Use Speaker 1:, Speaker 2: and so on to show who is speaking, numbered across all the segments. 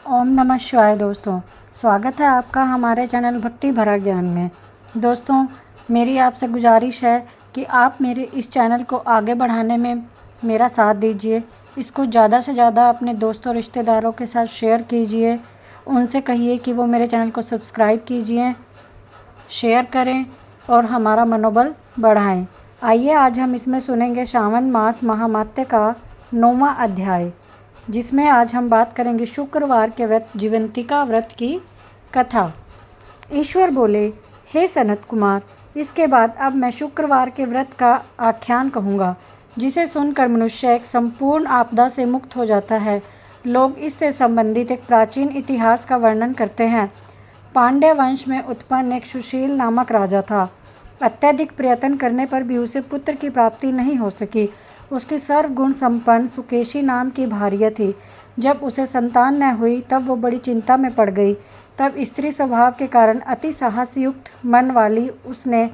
Speaker 1: ओम नमः शिवाय। दोस्तों, स्वागत है आपका हमारे चैनल भक्ति भरा ज्ञान में। दोस्तों, मेरी आपसे गुजारिश है कि आप मेरे इस चैनल को आगे बढ़ाने में मेरा साथ दीजिए। इसको ज़्यादा से ज़्यादा अपने दोस्तों रिश्तेदारों के साथ शेयर कीजिए। उनसे कहिए कि वो मेरे चैनल को सब्सक्राइब कीजिए, शेयर करें और हमारा मनोबल बढ़ाएं। आइए आज हम इसमें सुनेंगे श्रावण मास महात्म्य का 9वां अध्याय, जिसमें आज हम बात करेंगे शुक्रवार के व्रत जीवंतिका व्रत की कथा। ईश्वर बोले, हे सनत कुमार, इसके बाद अब मैं शुक्रवार के व्रत का आख्यान कहूँगा, जिसे सुनकर मनुष्य एक संपूर्ण आपदा से मुक्त हो जाता है। लोग इससे संबंधित एक प्राचीन इतिहास का वर्णन करते हैं। पांड्य वंश में उत्पन्न एक सुशील नामक राजा था। अत्यधिक प्रयत्न करने पर भी उसे पुत्र की प्राप्ति नहीं हो सकी। उसकी सर्वगुण संपन्न सुकेशी नाम की भार्या थी। जब उसे संतान न हुई तब वो बड़ी चिंता में पड़ गई। तब स्त्री स्वभाव के कारण अति साहसयुक्त मन वाली उसने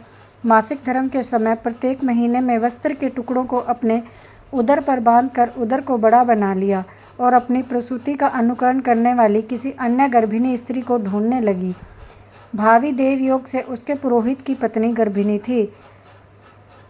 Speaker 1: मासिक धर्म के समय प्रत्येक महीने में वस्त्र के टुकड़ों को अपने उदर पर बांधकर उदर को बड़ा बना लिया और अपनी प्रसूति का अनुकरण करने वाली किसी अन्य गर्भिणी स्त्री को ढूंढने लगी। भावी देवयोग से उसके पुरोहित की पत्नी गर्भिणी थी।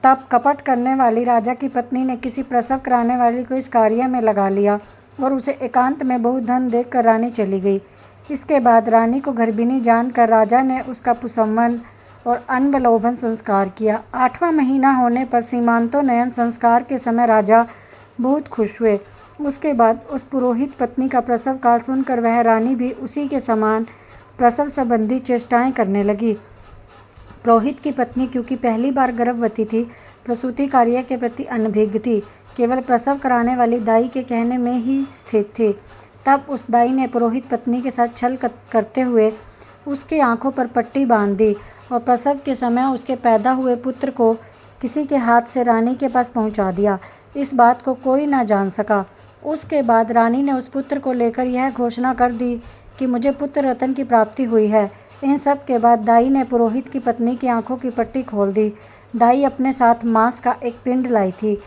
Speaker 1: तब कपट करने वाली राजा की पत्नी ने किसी प्रसव कराने वाली को इस कार्य में लगा लिया और उसे एकांत में बहुत धन देकर रानी चली गई। इसके बाद रानी को गर्भिणी जानकर राजा ने उसका पुंसवन और अन्वलोभन संस्कार किया। 8वां महीना होने पर सीमांतोन्नयन संस्कार के समय राजा बहुत खुश हुए। उसके बाद उस पुरोहित पत्नी का प्रसव काल सुनकर वह रानी भी उसी के समान प्रसव संबंधी चेष्टाएं करने लगी। पुरोहित की पत्नी क्योंकि पहली बार गर्भवती थी, प्रसूति कार्य के प्रति अनभिज्ञ थी, केवल प्रसव कराने वाली दाई के कहने में ही स्थित थी। तब उस दाई ने पुरोहित पत्नी के साथ छल करते हुए उसकी आंखों पर पट्टी बांध दी और प्रसव के समय उसके पैदा हुए पुत्र को किसी के हाथ से रानी के पास पहुंचा दिया। इस बात को कोई न जान सका। उसके बाद रानी ने उस पुत्र को लेकर यह घोषणा कर दी कि मुझे पुत्र रत्न की प्राप्ति हुई है। इन सब के बाद दाई ने पुरोहित की पत्नी की आंखों की पट्टी खोल दी। दाई अपने साथ मांस का एक पिंड लाई थी।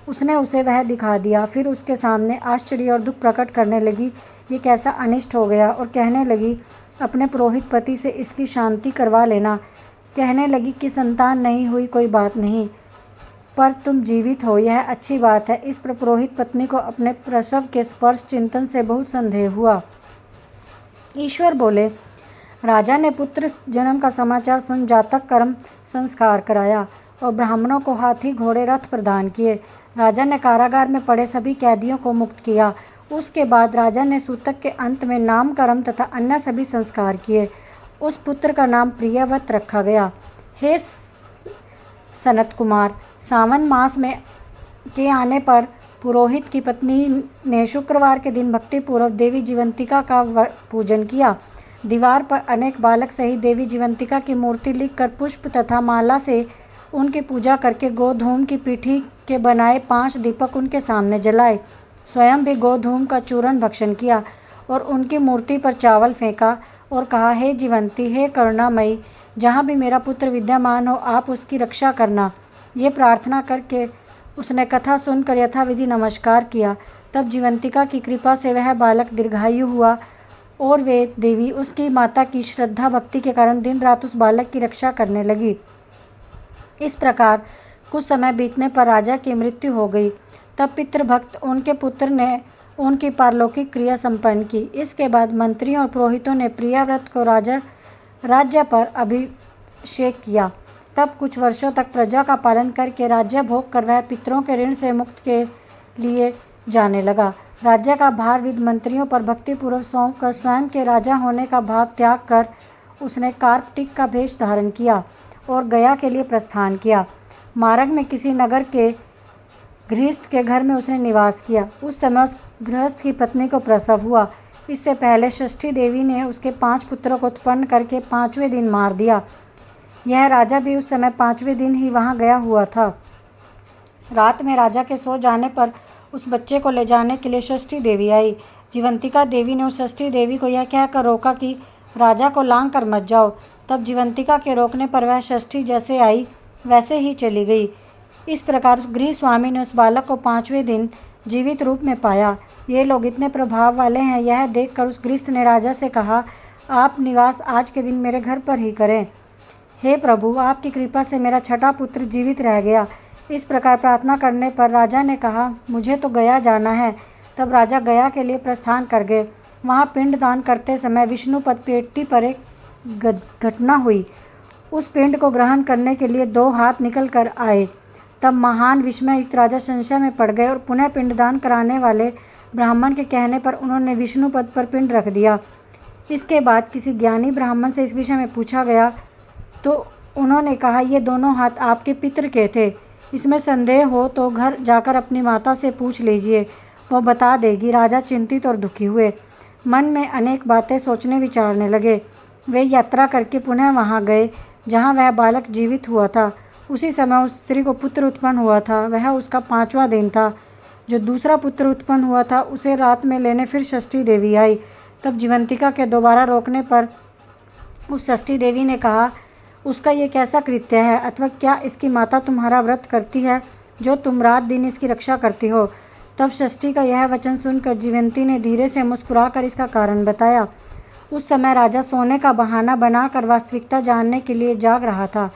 Speaker 1: उसने उसे वह दिखा दिया। फिर उसके सामने आश्चर्य और दुख प्रकट करने लगी, ये कैसा अनिष्ट हो गया, और कहने लगी, अपने पुरोहित पति से इसकी शांति करवा लेना। कहने लगी कि संतान नहीं हुई कोई बात नहीं, पर तुम जीवित हो, यह अच्छी बात है। इस पर पुरोहित पत्नी को अपने प्रसव के स्पर्श चिंतन से बहुत संदेह हुआ। ईश्वर बोले, राजा ने पुत्र जन्म का समाचार सुन जातक कर्म संस्कार कराया और ब्राह्मणों को हाथी घोड़े रथ प्रदान किए। राजा ने कारागार में पड़े सभी कैदियों को मुक्त किया। उसके बाद राजा ने सूतक के अंत में नामकरण तथा अन्य सभी संस्कार किए। उस पुत्र का नाम प्रियव्रत रखा गया। हे सनत कुमार, सावन मास में के आने पर पुरोहित की पत्नी ने शुक्रवार के दिन भक्तिपूर्वक देवी जीवंतिका का पूजन किया। दीवार पर अनेक बालक सहित देवी जीवंतिका की मूर्ति लिखकर पुष्प तथा माला से उनकी पूजा करके गोधूम की पीठी के बनाए 5 दीपक उनके सामने जलाए। स्वयं भी गोधूम का चूर्ण भक्षण किया और उनकी मूर्ति पर चावल फेंका और कहा, हे जीवंती, हे करुणामयी, जहाँ भी मेरा पुत्र विद्यमान हो आप उसकी रक्षा करना। ये प्रार्थना करके उसने कथा सुनकर यथाविधि नमस्कार किया। तब जीवंतिका की कृपा से वह बालक दीर्घायु हुआ और वे देवी उसकी माता की श्रद्धा भक्ति के कारण दिन रात उस बालक की रक्षा करने लगी। इस प्रकार कुछ समय बीतने पर राजा की मृत्यु हो गई। तब पितृभक्त उनके पुत्र ने उनकी पारलौकिक क्रिया संपन्न की। इसके बाद मंत्रियों और पुरोहितों ने प्रियव्रत को राज्य पर अभिषेक किया। तब कुछ वर्षों तक प्रजा का पालन करके राज्य भोग कर वह पितरों के ऋण से मुक्त के लिए जाने लगा। राज्य का भार विद मंत्रियों पर भक्तिपूर्वक सौंप कर स्वयं के राजा होने का भाव त्याग कर उसने कार्पटिक का भेष धारण किया और गया के लिए प्रस्थान किया। मार्ग में किसी नगर के गृहस्थ के घर में उसने निवास किया। उस समय उस गृहस्थ की पत्नी को प्रसव हुआ। इससे पहले षष्ठी देवी ने उसके 5 पुत्रों को उत्पन्न करके 5वें दिन मार दिया। यह राजा भी उस समय 5वें दिन ही वहाँ गया हुआ था। रात में राजा के सो जाने पर उस बच्चे को ले जाने के लिए षष्ठी देवी आई। जीवंतिका देवी ने उस षष्ठी देवी को यह कहकर रोका कि राजा को लांग कर मत जाओ। तब जीवंतिका के रोकने पर वह षष्ठी जैसे आई वैसे ही चली गई। इस प्रकार गृह स्वामी ने उस बालक को 5वें दिन जीवित रूप में पाया। ये लोग इतने प्रभाव वाले हैं, यह देखकर उस गृहस्थ ने राजा से कहा, आप निवास आज के दिन मेरे घर पर ही करें। हे प्रभु, आपकी कृपा से मेरा छठा पुत्र जीवित रह गया। इस प्रकार प्रार्थना करने पर राजा ने कहा, मुझे तो गया जाना है। तब राजा गया के लिए प्रस्थान कर गए। वहाँ पिंडदान करते समय विष्णुपद पेटी पर एक घटना हुई। उस पिंड को ग्रहण करने के लिए 2 हाथ निकल कर आए। तब महान विस्मययुक्त राजा संशय में पड़ गए और पुनः पिंडदान कराने वाले ब्राह्मण के कहने पर उन्होंने विष्णुपद पर पिंड रख दिया। इसके बाद किसी ज्ञानी ब्राह्मण से इस विषय में पूछा गया तो उन्होंने कहा, ये दोनों हाथ आपके पितर के थे। इसमें संदेह हो तो घर जाकर अपनी माता से पूछ लीजिए, वो बता देगी। राजा चिंतित और दुखी हुए, मन में अनेक बातें सोचने विचारने लगे। वे यात्रा करके पुनः वहाँ गए जहाँ वह बालक जीवित हुआ था। उसी समय उस स्त्री को पुत्र उत्पन्न हुआ था। वह उसका 5वां दिन था। जो दूसरा पुत्र उत्पन्न हुआ था उसे रात में लेने फिर षष्ठी देवी आई। तब जीवंतिका के दोबारा रोकने पर उस षष्ठी देवी ने कहा, उसका ये कैसा कृत्य है, अथवा क्या इसकी माता तुम्हारा व्रत करती है जो तुम रात दिन इसकी रक्षा करती हो। तब षष्ठी का यह वचन सुनकर जीवंती ने धीरे से मुस्कुराकर इसका कारण बताया। उस समय राजा सोने का बहाना बनाकर वास्तविकता जानने के लिए जाग रहा था।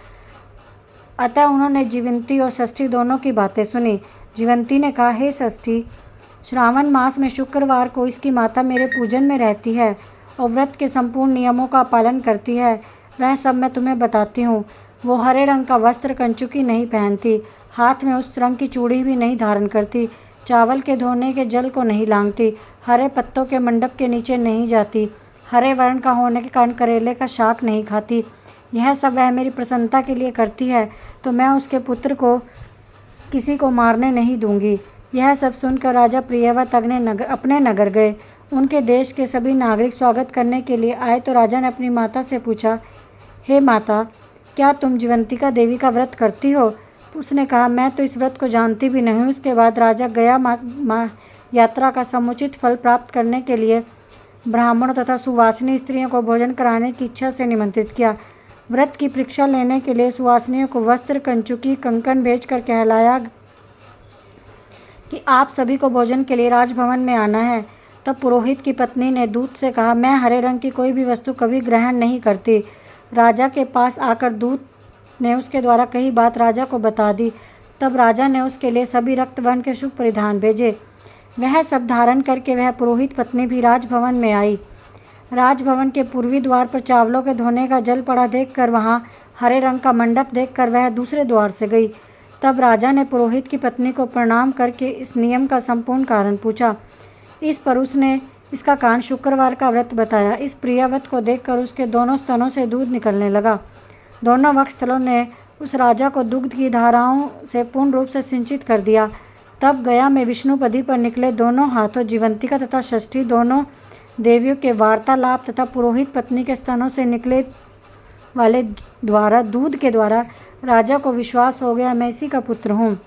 Speaker 1: अतः उन्होंने जीवंती और षष्ठी दोनों की बातें सुनी। जीवंती ने कहा, हे षष्ठी, श्रावण मास में शुक्रवार को इसकी माता मेरे पूजन में रहती है और व्रत के संपूर्ण नियमों का पालन करती है। वह सब मैं तुम्हें बताती हूँ। वो हरे रंग का वस्त्र कंचुकी नहीं पहनती, हाथ में उस रंग की चूड़ी भी नहीं धारण करती, चावल के धोने के जल को नहीं लांघती, हरे पत्तों के मंडप के नीचे नहीं जाती, हरे वर्ण का होने के कारण करेले का शाक नहीं खाती। यह सब वह मेरी प्रसन्नता के लिए करती है, तो मैं उसके पुत्र को किसी को मारने नहीं दूंगी। यह सब सुनकर राजा प्रियव्रत अपने नगर गए। उनके देश के सभी नागरिक स्वागत करने के लिए आए तो राजा ने अपनी माता से पूछा, हे माता, क्या तुम जीवंतिका देवी का व्रत करती हो? उसने कहा, मैं तो इस व्रत को जानती भी नहीं। उसके बाद राजा गया यात्रा का समुचित फल प्राप्त करने के लिए ब्राह्मणों तथा सुवासिनी स्त्रियों को भोजन कराने की इच्छा से निमंत्रित किया। व्रत की परीक्षा लेने के लिए सुवासिनियों को वस्त्र, कंचुकी, कंकन भेजकर कहलाया कि आप सभी को भोजन के लिए राजभवन में आना है। तब पुरोहित की पत्नी ने दूत से कहा, मैं हरे रंग की कोई भी वस्तु कभी ग्रहण नहीं करती। राजा के पास आकर दूत ने उसके द्वारा कही बात राजा को बता दी। तब राजा ने उसके लिए सभी रक्त वर्ण के शुभ परिधान भेजे। वह सब धारण करके वह पुरोहित पत्नी भी राजभवन में आई। राजभवन के पूर्वी द्वार पर चावलों के धोने का जल पड़ा देखकर वहाँ हरे रंग का मंडप देखकर वह दूसरे द्वार से गई। तब राजा ने पुरोहित की पत्नी को प्रणाम करके इस नियम का संपूर्ण कारण पूछा। इस पर उसने इसका कारण शुक्रवार का व्रत बताया। इस प्रियव्रत को देखकर उसके दोनों स्तनों से दूध निकलने लगा। दोनों वक्षस्थलों ने उस राजा को दुग्ध की धाराओं से पूर्ण रूप से सिंचित कर दिया। तब गया में विष्णुपदी पर निकले दोनों हाथों जीवंतिका तथा षष्ठी दोनों देवियों के वार्तालाप तथा पुरोहित पत्नी के स्तनों से निकले वाले द्वारा दूध के द्वारा राजा को विश्वास हो गया, मैं इसी का पुत्र हूँ।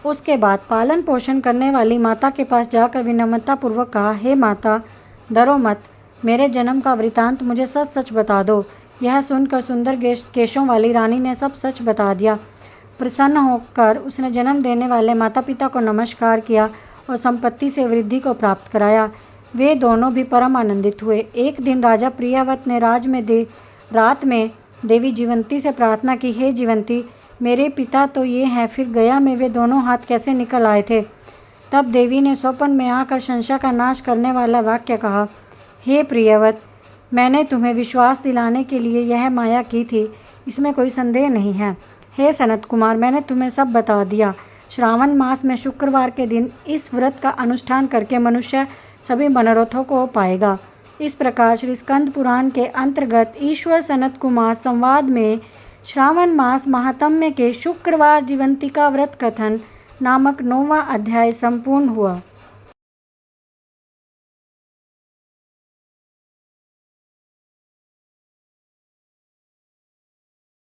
Speaker 1: उसके बाद पालन पोषण करने वाली माता के पास जाकर विनम्रता पूर्वक कहा, हे माता, डरो मत, मेरे जन्म का वृतांत मुझे सच सच बता दो। यह सुनकर सुंदर केशों वाली रानी ने सब सच बता दिया। प्रसन्न होकर उसने जन्म देने वाले माता पिता को नमस्कार किया और संपत्ति से वृद्धि को प्राप्त कराया। वे दोनों भी परम आनंदित हुए। एक दिन राजा प्रियव्रत ने रात में देवी जीवंती से प्रार्थना की, हे जीवंती, मेरे पिता तो ये हैं, फिर गया में वे दोनों हाथ कैसे निकल आए थे? तब देवी ने स्वप्न में आकर संशय का नाश करने वाला वाक्य कहा, हे प्रियव्रत, मैंने तुम्हें विश्वास दिलाने के लिए यह माया की थी, इसमें कोई संदेह नहीं है। हे सनत कुमार, मैंने तुम्हें सब बता दिया। श्रावण मास में शुक्रवार के दिन इस व्रत का अनुष्ठान करके मनुष्य सभी मनोरथों को पाएगा। इस प्रकार श्री स्कंद पुराण के अंतर्गत ईश्वर सनत कुमार संवाद में श्रावण मास महात्म्य के शुक्रवार जीवंतिका व्रत कथन नामक 9वां अध्याय संपूर्ण हुआ।